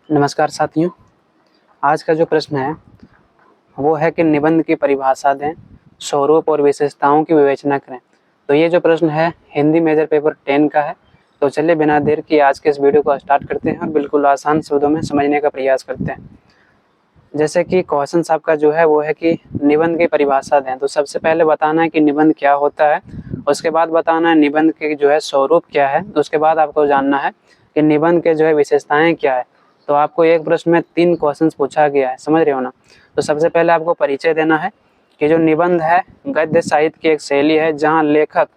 नमस्कार साथियों। आज का जो प्रश्न है वो है कि निबंध की परिभाषा दें, स्वरूप और विशेषताओं की विवेचना करें। तो ये जो प्रश्न है हिंदी मेजर पेपर 10 का है। तो चलिए बिना देर किए आज के इस वीडियो को स्टार्ट करते हैं और बिल्कुल आसान शब्दों में समझने का प्रयास करते हैं। जैसे कि क्वेश्चन साहब का जो है वो है कि निबंध की परिभाषा दें। तो सबसे पहले बताना है कि निबंध क्या होता है, उसके बाद बताना है निबंध के जो है स्वरूप क्या है, उसके बाद आपको जानना है कि निबंध के जो है विशेषताएं क्या है। तो आपको एक प्रश्न में 3 क्वेश्चंस पूछा गया है, समझ रहे हो ना। तो सबसे पहले आपको परिचय देना है कि जो निबंध है गद्य साहित्य की एक शैली है जहाँ लेखक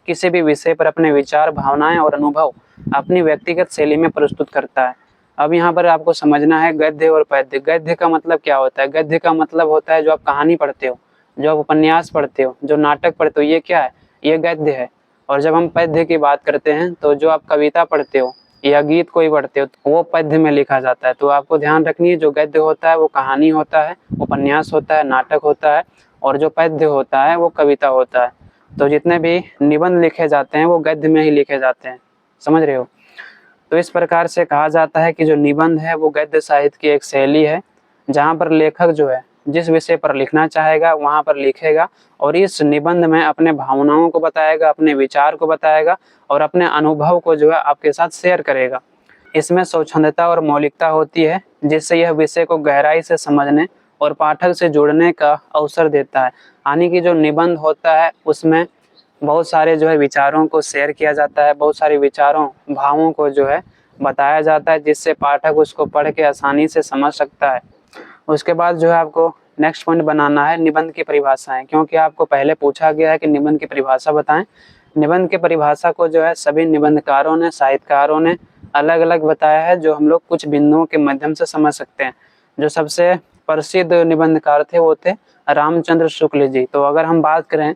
किसी भी विषय पर अपने विचार, भावनाएं और अनुभव अपनी व्यक्तिगत शैली में प्रस्तुत करता है। अब यहाँ पर आपको समझना है गद्य और पद्य। गद्य का मतलब क्या होता है? गद्य का मतलब होता है जो आप कहानी पढ़ते हो, जो आप उपन्यास पढ़ते हो, जो नाटक पढ़ते हो, ये क्या है? ये गद्य है। और जब हम पद्य की बात करते हैं तो जो आप कविता पढ़ते हो या गीत कोई पढ़ते हो तो वो पद्य में लिखा जाता है। तो आपको ध्यान रखनी है, जो गद्य होता है वो कहानी होता है, उपन्यास होता है, नाटक होता है, और जो पद्य होता है वो कविता होता है। तो जितने भी निबंध लिखे जाते हैं वो गद्य में ही लिखे जाते हैं, समझ रहे हो। तो इस प्रकार से कहा जाता है कि जो निबंध है वो गद्य साहित्य की एक शैली है जहाँ पर लेखक जो है जिस विषय पर लिखना चाहेगा वहाँ पर लिखेगा, और इस निबंध में अपने भावनाओं को बताएगा, अपने विचार को बताएगा और अपने अनुभव को जो है आपके साथ शेयर करेगा। इसमें स्वच्छंदता और मौलिकता होती है जिससे यह विषय को गहराई से समझने और पाठक से जुड़ने का अवसर देता है। यानी कि जो निबंध होता है उसमें बहुत सारे जो है विचारों को शेयर किया जाता है, बहुत सारे विचारों, भावों को जो है बताया जाता है जिससे पाठक उसको पढ़ के आसानी से समझ सकता है। उसके बाद जो है आपको नेक्स्ट पॉइंट बनाना है निबंध की परिभाषाएं, क्योंकि आपको पहले पूछा गया है कि निबंध की परिभाषा बताएं। निबंध की परिभाषा को जो है सभी निबंधकारों ने, साहित्यकारों ने अलग अलग बताया है, जो हम लोग कुछ बिंदुओं के माध्यम से समझ सकते हैं। जो सबसे प्रसिद्ध निबंधकार थे वो थे रामचंद्र शुक्ल जी। तो अगर हम बात करें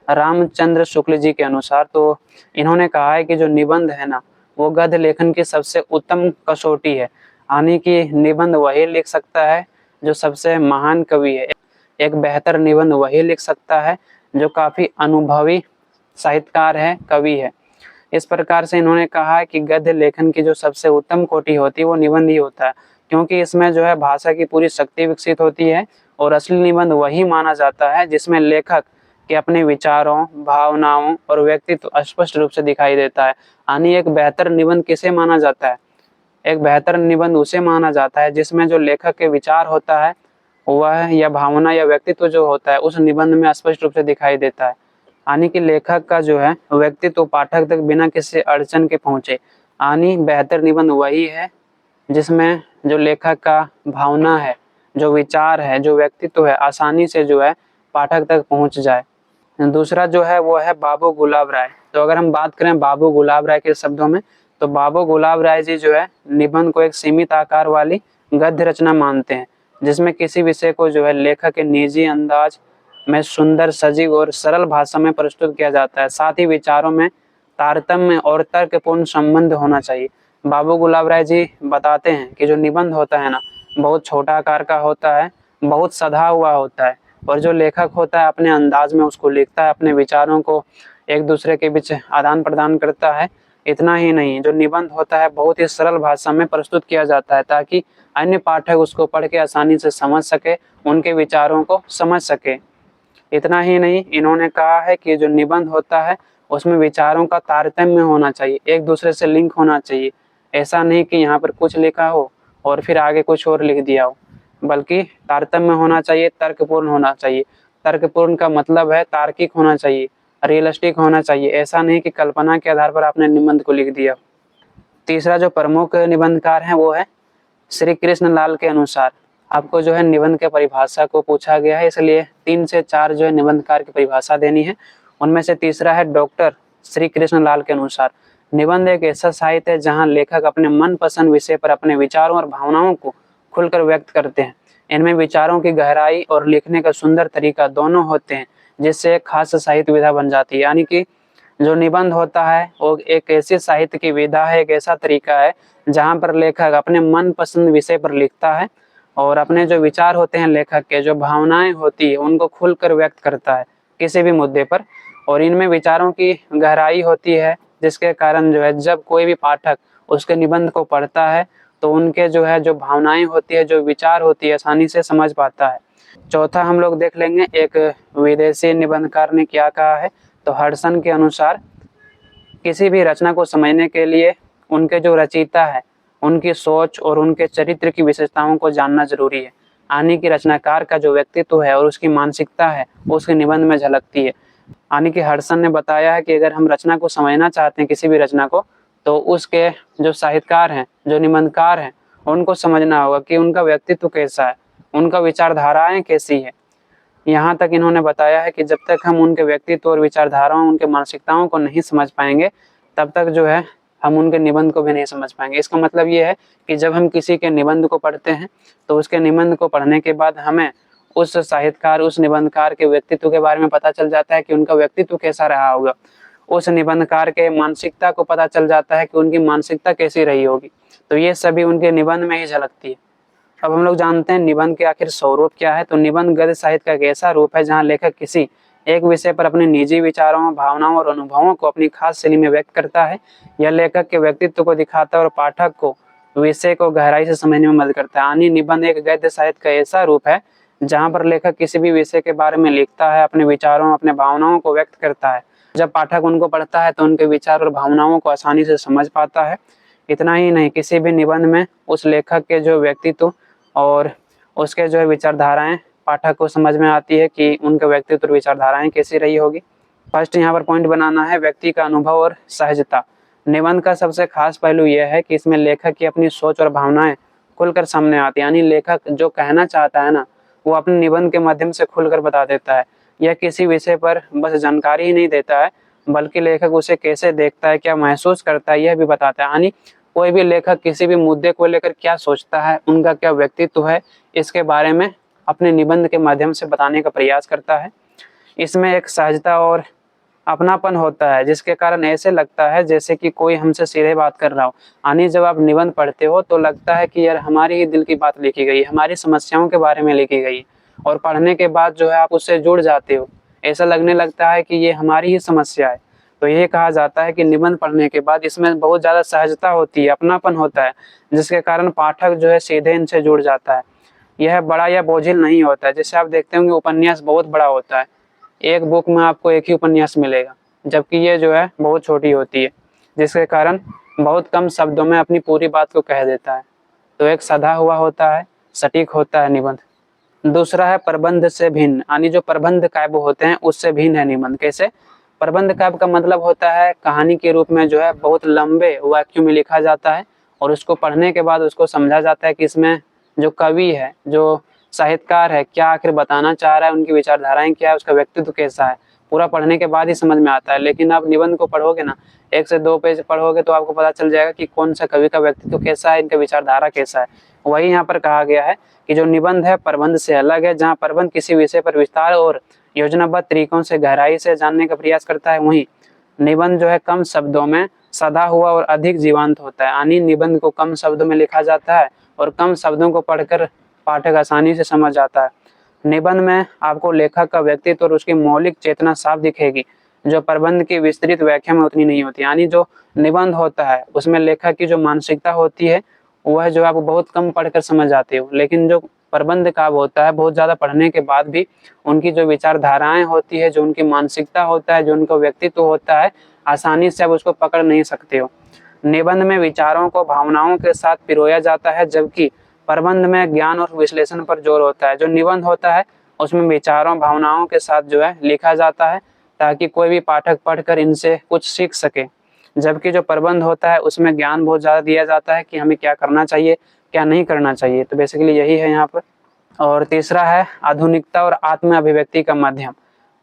रामचंद्र शुक्ल जी के अनुसार तो इन्होंने कहा है कि जो निबंध है ना वो गद्य लेखन की सबसे उत्तम कसौटी है। यानी कि निबंध वही लिख सकता है जो सबसे महान कवि है। एक बेहतर निबंध वही लिख सकता है जो काफी अनुभवी साहित्यकार है, कवि है। इस प्रकार से इन्होंने कहा है कि गद्य लेखन की जो सबसे उत्तम कोटि होती है वो निबंध ही होता है, क्योंकि इसमें जो है भाषा की पूरी शक्ति विकसित होती है। और असली निबंध वही माना जाता है जिसमें लेखक के अपने विचारों, भावनाओं और व्यक्तित्व स्पष्ट रूप से दिखाई देता है। यानी एक बेहतर निबंध किसे माना जाता है? एक बेहतर निबंध उसे माना जाता है जिसमें जो लेखक के विचार होता है वह या भावना या व्यक्तित्व जो होता है उस निबंध में स्पष्ट रूप से दिखाई देता है। यानी कि लेखक का जो है व्यक्तित्व पाठक तक बिना किसी अड़चन के पहुंचे। यानी बेहतर निबंध वही है जिसमें जो लेखक का भावना है, जो विचार है, जो व्यक्तित्व है आसानी से जो है पाठक तक पहुंच जाए। दूसरा जो है वो है बाबू गुलाब राय। तो अगर हम बात करें बाबू गुलाब राय के शब्दों में तो बाबू गुलाब राय जी जो है निबंध को एक सीमित आकार वाली गद्य रचना मानते हैं जिसमें किसी विषय को जो है लेखक के निजी अंदाज में सुंदर, सजीव और सरल भाषा में प्रस्तुत किया जाता है। साथ ही विचारों में तारतम्य और तर्कपूर्ण संबंध होना चाहिए। बाबू गुलाब राय जी बताते हैं कि जो निबंध होता है ना बहुत छोटा आकार का होता है, बहुत सधा हुआ होता है, और जो लेखक होता है अपने अंदाज में उसको लिखता है, अपने विचारों को एक दूसरे के बीच आदान प्रदान करता है। इतना ही नहीं, जो निबंध होता है बहुत ही सरल भाषा में प्रस्तुत किया जाता है ताकि अन्य पाठक उसको पढ़ के आसानी से समझ सके, उनके विचारों को समझ सके। इतना ही नहीं, इन्होंने कहा है कि जो निबंध होता है उसमें विचारों का तारतम्य होना चाहिए, एक दूसरे से लिंक होना चाहिए। ऐसा नहीं कि यहाँ पर कुछ लिखा हो और फिर आगे कुछ और लिख दिया हो, बल्कि तारतम्य होना चाहिए, तर्कपूर्ण होना चाहिए। तर्कपूर्ण का मतलब है तार्किक होना चाहिए, रियलिस्टिक होना चाहिए। ऐसा नहीं कि कल्पना के आधार पर आपने निबंध को लिख दिया। तीसरा जो प्रमुख निबंधकार है वो है श्री कृष्ण लाल के अनुसार। आपको जो है निबंध के परिभाषा को पूछा गया है, इसलिए 3 से 4 जो है निबंधकार की परिभाषा देनी है। उनमें से तीसरा है डॉक्टर श्री कृष्ण लाल के अनुसार। निबंध एक ऐसा साहित्य है जहाँ लेखक अपने मनपसंद विषय पर अपने विचारों और भावनाओं को खुलकर व्यक्त करते हैं। इनमें विचारों की गहराई और लिखने का सुंदर तरीका दोनों होते हैं जिससे एक खास साहित्य विधा बन जाती है। यानी कि जो निबंध होता है वो एक ऐसी साहित्य की विधा है, एक ऐसा तरीका है जहाँ पर लेखक अपने मनपसंद विषय पर लिखता है और अपने जो विचार होते हैं, लेखक के जो भावनाएं होती है उनको खुलकर व्यक्त करता है किसी भी मुद्दे पर। और इनमें विचारों की गहराई होती है जिसके कारण जो है जब कोई भी पाठक उसके निबंध को पढ़ता है तो उनके जो है जो भावनाएं होती है, जो विचार होती है, आसानी से समझ पाता है। चौथा हम लोग देख लेंगे, एक विदेशी निबंधकार ने क्या कहा है। तो हडसन के अनुसार किसी भी रचना को समझने के लिए उनके जो रचयिता है उनकी सोच और उनके चरित्र की विशेषताओं को जानना जरूरी है। यानी कि रचनाकार का जो व्यक्तित्व है और उसकी मानसिकता है वो उसके निबंध में झलकती है। यानी कि हडसन ने बताया है कि अगर हम रचना को समझना चाहते हैं, किसी भी रचना को, तो उसके जो साहित्यकार हैं, जो निबंधकार हैं, उनको समझना होगा कि उनका व्यक्तित्व कैसा है, उनका विचारधाराएं कैसी है। यहाँ तक इन्होंने बताया है कि जब तक हम उनके व्यक्तित्व और विचारधाराओं, उनके मानसिकताओं को नहीं समझ पाएंगे, तब तक जो है हम उनके निबंध को भी नहीं समझ पाएंगे। इसका मतलब ये है कि जब हम किसी के निबंध को पढ़ते हैं तो उसके निबंध को पढ़ने के बाद हमें उस साहित्यकार, उस निबंधकार के व्यक्तित्व के बारे में पता चल जाता है कि उनका व्यक्तित्व कैसा रहा होगा। उस निबंधकार के मानसिकता को पता चल जाता है कि उनकी मानसिकता कैसी रही होगी। तो ये सभी उनके निबंध में ही झलकती है। अब हम लोग जानते हैं निबंध के आखिर स्वरूप क्या है। तो निबंध गद्य साहित्य का एक ऐसा रूप है जहाँ लेखक किसी एक विषय पर अपने निजी विचारों, भावनाओं और अनुभवों को अपनी खास शैली में व्यक्त करता है। यह लेखक के व्यक्तित्व को दिखाता है और पाठक को विषय को गहराई से समझने में मदद करता है। यानी निबंध एक गद्य साहित्य का ऐसा रूप है जहाँ पर लेखक किसी भी विषय के बारे में लिखता है, अपने विचारों, अपने भावनाओं को व्यक्त करता है। जब पाठक उनको पढ़ता है तो उनके विचार और भावनाओं को आसानी से समझ पाता है। इतना ही नहीं, किसी भी निबंध में उस लेखक के जो व्यक्तित्व और उसके जो है विचारधाराएं पाठक को समझ में आती है कि उनके व्यक्तित्व और विचारधाराएं कैसी रही होगी। फर्स्ट यहाँ पर पॉइंट बनाना है व्यक्ति का अनुभव और सहजता। निबंध का सबसे खास पहलू यह है कि इसमें लेखक की अपनी सोच और भावनाएं खुलकर सामने आती है। यानी लेखक जो कहना चाहता है ना, वो अपने निबंध के माध्यम से खुलकर बता देता है। यह किसी विषय पर बस जानकारी ही नहीं देता है, बल्कि लेखक उसे कैसे देखता है, क्या महसूस करता है, यह भी बताता है। यानी कोई भी लेखक किसी भी मुद्दे को लेकर क्या सोचता है, उनका क्या व्यक्तित्व है, इसके बारे में अपने निबंध के माध्यम से बताने का प्रयास करता है। इसमें एक सहजता और अपनापन होता है, जिसके कारण ऐसे लगता है जैसे कि कोई हमसे सीधे बात कर रहा हो। यानी जब आप निबंध पढ़ते हो तो लगता है कि यार हमारी ही दिल की बात लिखी गई, हमारी समस्याओं के बारे में लिखी गई, और पढ़ने के बाद जो है आप उससे जुड़ जाते हो। ऐसा लगने लगता है कि ये हमारी ही समस्या है। तो ये कहा जाता है कि निबंध पढ़ने के बाद इसमें बहुत ज़्यादा सहजता होती है, अपनापन होता है, जिसके कारण पाठक जो है सीधे इनसे जुड़ जाता है। यह बड़ा या बोझिल नहीं होता है। जैसे आप देखते होंगे उपन्यास बहुत बड़ा होता है, एक बुक में आपको एक ही उपन्यास मिलेगा, जबकि ये जो है बहुत छोटी होती है, जिसके कारण बहुत कम शब्दों में अपनी पूरी बात को कह देता है। तो एक सधा हुआ होता है, सटीक होता है निबंध। दूसरा है प्रबंध से भिन्न। यानी जो प्रबंध काव्य होते हैं उससे भिन्न है निबंध। कैसे? प्रबंध काव्य का मतलब होता है कहानी के रूप में जो है बहुत लंबे वाक्यों में लिखा जाता है, और उसको पढ़ने के बाद उसको समझा जाता है कि इसमें जो कवि है, जो साहित्यकार है, क्या आखिर बताना चाह रहा है, उनकी विचारधाराएं क्या है, उसका व्यक्तित्व कैसा है, पूरा पढ़ने के बाद ही समझ में आता है। लेकिन आप निबंध को पढ़ोगे ना, 1 से 2 पेज पढ़ोगे तो आपको पता चल जाएगा कि कौन सा कवि का व्यक्तित्व कैसा है, इनका विचारधारा कैसा है। वही यहाँ पर कहा गया है कि जो निबंध है प्रबंध से अलग है। जहाँ प्रबंध किसी विषय पर विस्तार और योजनाबद्ध तरीकों से गहराई से जानने का प्रयास करता है, वहीं निबंध जो है कम शब्दों में सधा हुआ और अधिक जीवंत होता है। यानी निबंध को कम शब्दों में लिखा जाता है और कम शब्दों को पढ़कर पाठक आसानी से समझ जाता है। निबंध में आपको लेखक का व्यक्तित्व और उसकी मौलिक चेतना साफ दिखेगी, जो प्रबंध की विस्तृत व्याख्या में उतनी नहीं होती। यानी जो निबंध होता है उसमें लेखक की जो मानसिकता होती है वह जो आप बहुत कम पढ़कर समझ जाते हो, लेकिन जो प्रबंध काव्य होता है बहुत ज़्यादा पढ़ने के बाद भी उनकी जो विचारधाराएं होती है, जो उनकी मानसिकता होता है, जो उनका व्यक्तित्व होता है, आसानी से आप उसको पकड़ नहीं सकते हो। निबंध में विचारों को भावनाओं के साथ पिरोया जाता है, जबकि प्रबंध में ज्ञान और विश्लेषण पर जोर होता है। जो निबंध होता है उसमें विचारों, भावनाओं के साथ जो है लिखा जाता है, ताकि कोई भी पाठक पढ़कर इनसे कुछ सीख सके। जबकि जो प्रबंध होता है उसमें ज्ञान बहुत ज़्यादा दिया जाता है कि हमें क्या करना चाहिए, क्या नहीं करना चाहिए। तो बेसिकली यही है यहाँ पर। और तीसरा है आधुनिकता और आत्म अभिव्यक्ति का माध्यम।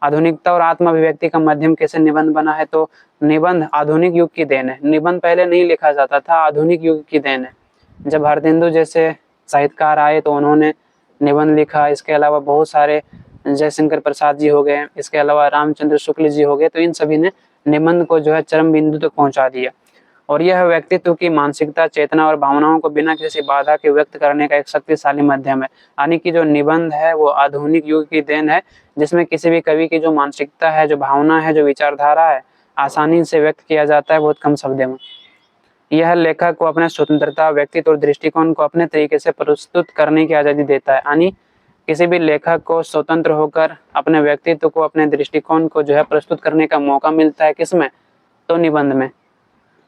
आधुनिकता और आत्म अभिव्यक्ति का माध्यम कैसे निबंध बना है? तो निबंध आधुनिक युग की देन है। निबंध पहले नहीं लिखा जाता था, आधुनिक युग की देन है। जब हरतेंदु जैसे साहित्यकार आए तो उन्होंने निबंध लिखा। इसके अलावा बहुत सारे जयशंकर प्रसाद जी हो गए, इसके अलावा रामचंद्र शुक्ल जी हो गए, तो इन सभी ने निबंध को जो है चरम बिंदु तक पहुंचा दिया। और यह व्यक्तित्व की मानसिकता, चेतना और भावनाओं को बिना किसी बाधा के व्यक्त करने का एक शक्तिशाली माध्यम है। यानी कि जो निबंध है वो आधुनिक युग की देन है, जिसमें किसी भी कवि की जो मानसिकता है, जो भावना है, जो विचारधारा है, आसानी से व्यक्त किया जाता है बहुत कम शब्दों में। यह लेखक को अपने स्वतंत्रता, व्यक्तित्व और दृष्टिकोण को अपने तरीके से प्रस्तुत करने की आज़ादी देता है। यानी किसी भी लेखक को स्वतंत्र होकर अपने व्यक्तित्व को, अपने दृष्टिकोण को जो है प्रस्तुत करने का मौका मिलता है। किसमें? तो निबंध में।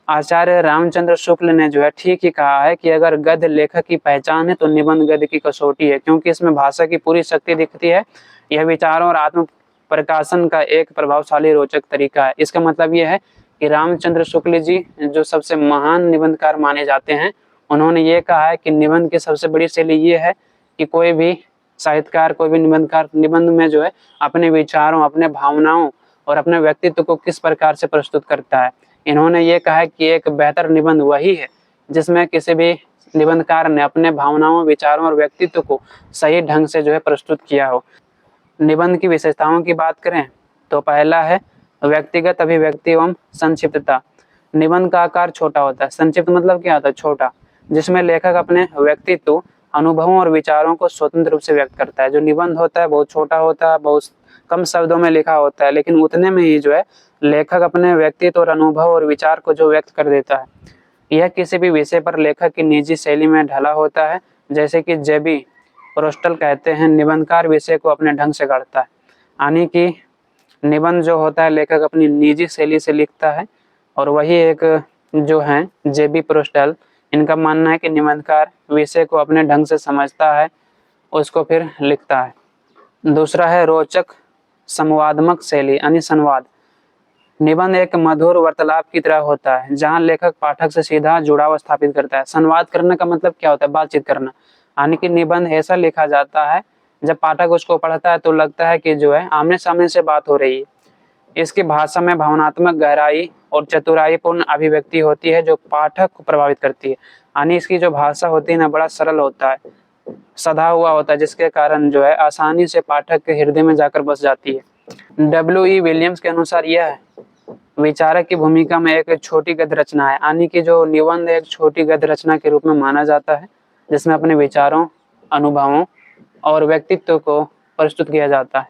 आचार्य रामचंद्र शुक्ल ने जो है ठीक ही कहा है कि अगर गद्य लेखक की पहचान है तो निबंध गद्य की कसौटी है, क्योंकि इसमें भाषा की पूरी शक्ति दिखती है। यह विचारों और आत्म प्रकाशन का एक प्रभावशाली रोचक तरीका है। इसका मतलब यह है कि रामचंद्र शुक्ल जी जो सबसे महान निबंधकार माने जाते हैं, उन्होंने ये कहा है कि निबंध की सबसे बड़ी शैली ये है कि कोई भी साहित्यकार, कोई भी निबंधकार निबंध में जो है अपने विचारों, अपने भावनाओं और अपने व्यक्तित्व को किस प्रकार से प्रस्तुत करता है। इन्होंने ये कहा है कि एक बेहतर निबंध वही है जिसमें किसी भी निबंधकार ने अपने भावनाओं, विचारों और व्यक्तित्व को सही ढंग से जो है प्रस्तुत किया हो। निबंध की विशेषताओं की बात करें तो पहला है व्यक्तिगत अभिव्यक्ति एवं संक्षिप्तता। निबंध का आकार छोटा होता है। संक्षिप्त मतलब क्या होता है? छोटा, जिसमें लेखक अपने व्यक्तित्व, अनुभवों और विचारों को स्वतंत्र रूप से व्यक्त करता है। जो निबंध होता है बहुत छोटा होता है, बहुत कम शब्दों में लिखा होता है, लेकिन उतने में ही जो है लेखक अपने व्यक्तित्व और अनुभव और विचार को जो व्यक्त कर देता है। यह किसी भी विषय पर लेखक की निजी शैली में ढला होता है। जैसे कि जेबी प्रोस्टल कहते हैं, निबंधकार विषय को अपने ढंग से गढ़ता है। यानी कि निबंध जो होता है लेखक अपनी निजी शैली से लिखता है, और वही एक जो है जेबी प्रोस्टल, इनका मानना है कि निबंधकार विषय को अपने ढंग से समझता है, उसको फिर लिखता है। दूसरा है रोचक संवादात्मक शैली यानी संवाद। निबंध एक मधुर वार्तालाप की तरह होता है जहां लेखक पाठक से सीधा जुड़ाव स्थापित करता है। संवाद करने का मतलब क्या होता है? बातचीत करना। यानी कि निबंध ऐसा लिखा जाता है जब पाठक उसको पढ़ता है तो लगता है कि जो है आमने सामने से बात हो रही है। इसकी भाषा में भावनात्मक गहराई और चतुराईपूर्ण अभिव्यक्ति होती है जो पाठक को प्रभावित करती है। यानी इसकी जो भाषा होती है ना, बड़ा सरल होता है, सधा हुआ होता है, जिसके कारण जो है आसानी से पाठक के हृदय में जाकर बस जाती है। W.E. विलियम्स के अनुसार यह विचारक की भूमिका में एक छोटी गद्य रचना है। यानी कि जो निबंध एक छोटी गद्य रचना के रूप में माना जाता है जिसमें अपने विचारों, अनुभवों और व्यक्तित्व को प्रस्तुत किया जाता है।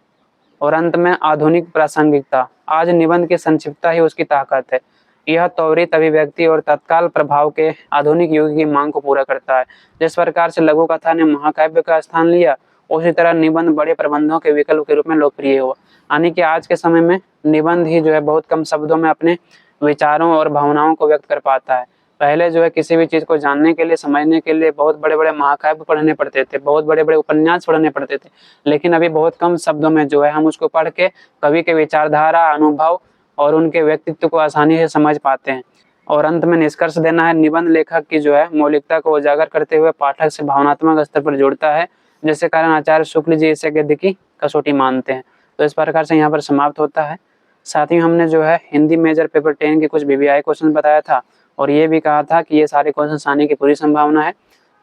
और अंत में आधुनिक प्रासंगिकता। आज निबंध की संक्षिप्तता ही उसकी ताकत है। यह त्वरित अभिव्यक्ति और तत्काल प्रभाव के आधुनिक युग की मांग को पूरा करता है। जिस प्रकार से लघु कथा ने महाकाव्य का स्थान लिया, उसी तरह निबंध बड़े प्रबंधों के विकल्प के रूप में लोकप्रिय हुआ। यानी कि आज के समय में निबंध ही जो है बहुत कम शब्दों में अपने विचारों और भावनाओं को व्यक्त कर पाता है। पहले जो है किसी भी चीज को जानने के लिए, समझने के लिए बहुत बड़े बड़े महाकाव्य पढ़ने पड़ते थे, बहुत बड़े बड़े उपन्यास पढ़ने पड़ते थे, लेकिन अभी बहुत कम शब्दों में जो है हम उसको पढ़ के कवि के विचारधारा, अनुभव और उनके व्यक्तित्व को आसानी से समझ पाते हैं। और अंत में निष्कर्ष देना है, निबंध लेखक की जो है मौलिकता को उजागर करते हुए पाठक से भावनात्मक स्तर पर जुड़ता है, जिसके कारण आचार्य शुक्ल जी इसे गद्य की कसौटी मानते हैं। तो इस प्रकार से यहाँ पर समाप्त होता है। साथ ही हमने जो है हिंदी मेजर पेपर 10 के कुछ VVI क्वेश्चन बताया था, और ये भी कहा था कि ये सारे क्वेश्चन आने की पूरी संभावना है।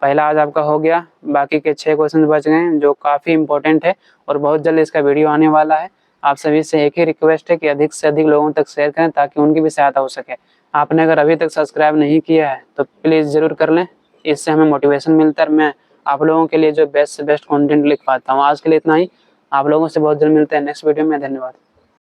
पहला आज आपका हो गया, बाकी के 6 क्वेश्चन बच गए जो काफ़ी इंपॉर्टेंट है, और बहुत जल्द इसका वीडियो आने वाला है। आप सभी से एक ही रिक्वेस्ट है कि अधिक से अधिक लोगों तक शेयर करें ताकि उनकी भी सहायता हो सके। आपने अगर अभी तक सब्सक्राइब नहीं किया है तो प्लीज़ ज़रूर कर लें, इससे हमें मोटिवेशन मिलता है, मैं आप लोगों के लिए जो बेस्ट से बेस्ट कंटेंट लिख पाता हूँ। आज के लिए इतना ही। आप लोगों से बहुत जल्द मिलते हैं नेक्स्ट वीडियो में। धन्यवाद।